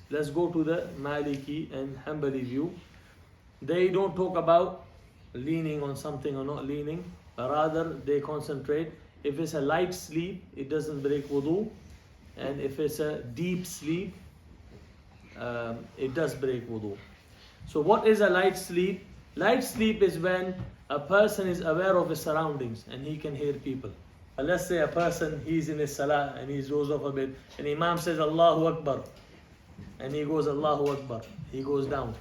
let's go to the Maliki and Humbali view. They don't talk about leaning on something or not leaning, but rather they concentrate. If it's a light sleep, it doesn't break wudu, and if it's a deep sleep, it does break wudu. So what is a light sleep? Light sleep is when a person is aware of his surroundings and he can hear people. Let's say a person, he's in his salah and he's rose off a bit, and Imam says Allahu Akbar, and he goes Allahu Akbar, he goes down.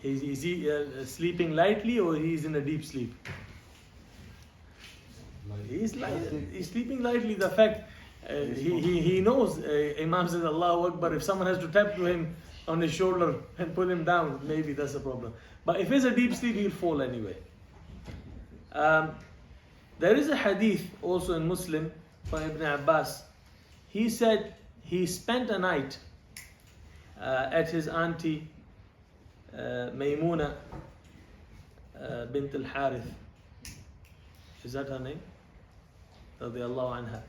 Is he sleeping lightly or he's in a deep sleep? He's sleeping lightly. The fact he knows Imam says Allahu Akbar. If someone has to tap to him on his shoulder and pull him down, maybe that's a problem. But if it's a deep sleep, he'll fall anyway. There is a hadith also in Muslim from Ibn Abbas. He said he spent a night at his auntie Maymuna bint al-Harith. Is that her name? Radiallahu anha.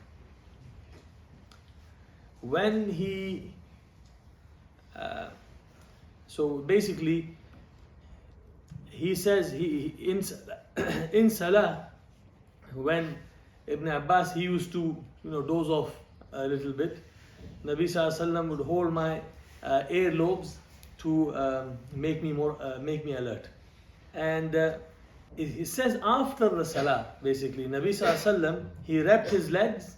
When he so basically he says in Salah, when Ibn Abbas, he used to doze off a little bit, Nabi Sallallahu Alaihi Wasallam would hold my earlobes to make me alert. And it says after the Salah, basically Nabi Sallallahu Alaihi Wasallam, he wrapped his legs,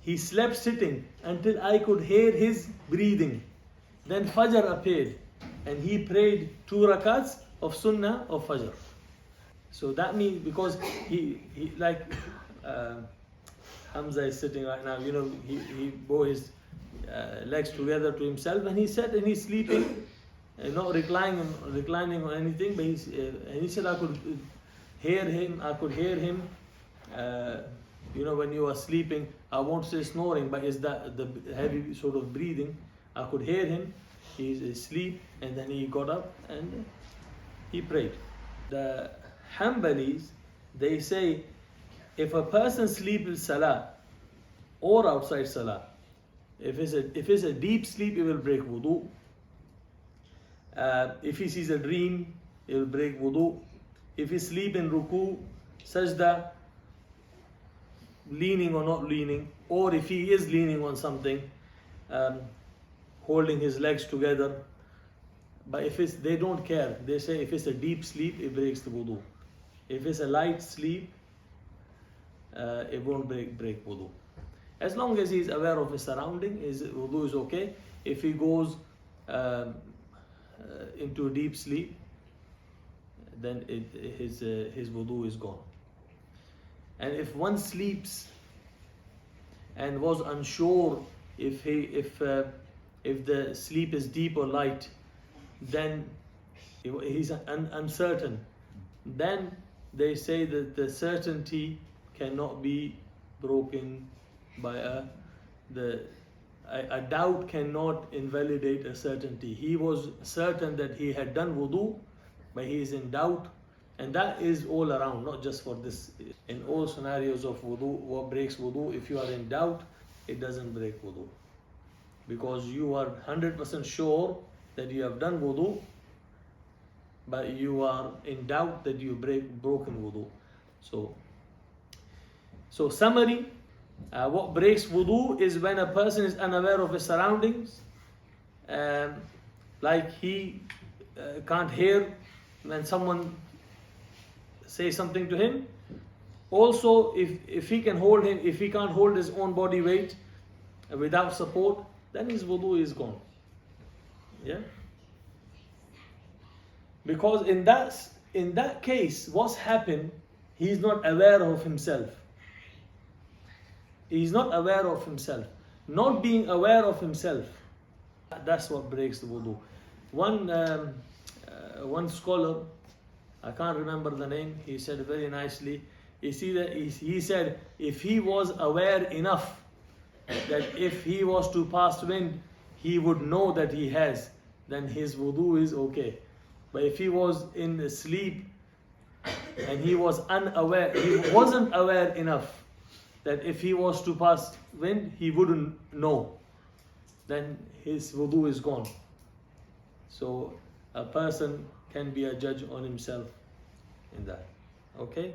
he slept sitting until I could hear his breathing. Then Fajr appeared and he prayed 2 rakats of Sunnah of Fajr. So that means, because he like Hamza is sitting right now, he bore his legs together to himself, and he sat and he's sleeping, not reclining or anything, but he said I could hear him. When you are sleeping, I won't say snoring, but is that the heavy sort of breathing? I could hear him. He's asleep, and then he got up and he prayed. The Humbalis, they say if a person sleeps in Salah or outside Salah, if it's a deep sleep, it will break wudu. If he sees a dream, it will break wudu. If he sleep in ruku, sajda, leaning or not leaning, or if he is leaning on something, holding his legs together. But they don't care. They say if it's a deep sleep, it breaks the wudu. If it's a light sleep, it won't break wudu. As long as he's aware of his surrounding, his wudu is okay. If he goes into a deep sleep, then his wudu is gone. And if one sleeps and was unsure if the sleep is deep or light, then he's uncertain, then they say that the certainty cannot be broken by a doubt cannot invalidate a certainty. He was certain that he had done wudu, but he is in doubt, and that is all around, not just for this. In all scenarios of wudu, what breaks wudu, if you are in doubt, it doesn't break wudu, because you are 100% sure that you have done wudu, but you are in doubt that you broken wudu. So summary, what breaks wudu is when a person is unaware of his surroundings, like he can't hear when someone says something to him. Also, if he can't hold his own body weight without support, then his wudu is gone. Yeah? Because in that case, what's happened, he's not aware of himself. He's not aware of himself. Not being aware of himself, that's what breaks the wudu. One scholar, I can't remember the name, he said very nicely, he said if he was aware enough that if he was to pass wind, he would know that he has, then his wudu is okay. But if he was in sleep and he was unaware, he wasn't aware enough that if he was to pass wind, he wouldn't know, then his wudu is gone. So a person can be a judge on himself in that. Okay?